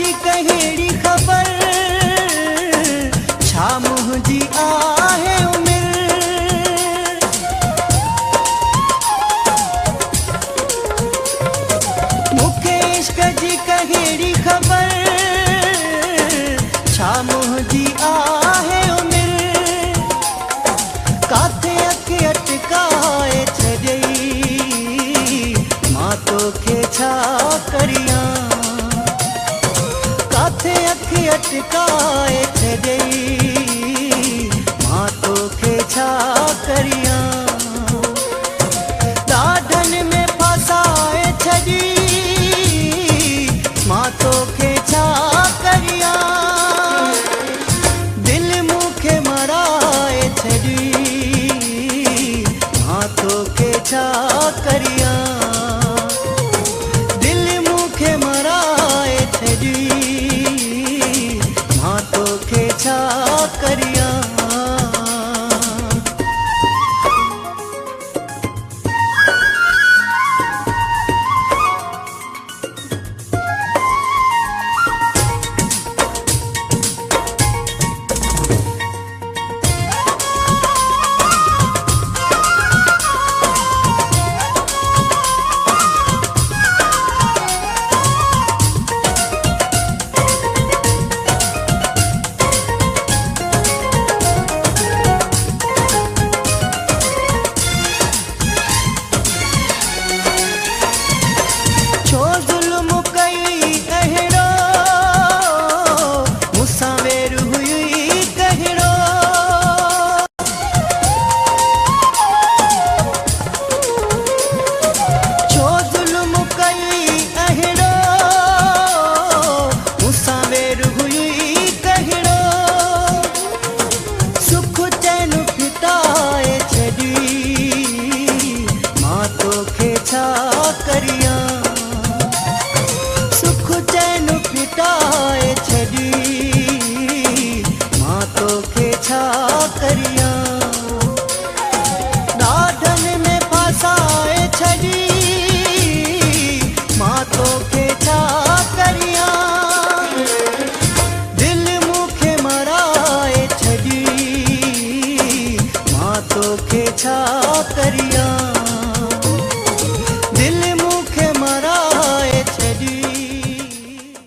जी कहिड़ी ख़बर छा मुंहिंजी आहे उमिरि। मूंखे इश्क जी कहिड़ी ख़बर छा मुंहिंजी आहे उमिरि। काथे अखि अटकाए छॾई मां तोखे छा करियां। काथे अखि अटकाए छॾई मां तोखे छा करियां। ॾाढनि में फसाए छॾी मां तोखे छा करियां। दिलि मूंखे मराए छॾी मां तोखे छा करियां। दिलि मूंखे मराए छॾी मां तोखे छा करियां। छो ज़ुल्म कई कहिड़ो मूंसां वेर हुई कहिड़ो। छो ज़ुल्म कई अहिड़ो मूंसां वेर हुई कहिड़ो। सुख चैन फिटाए छॾी मां तोखे छा करियां।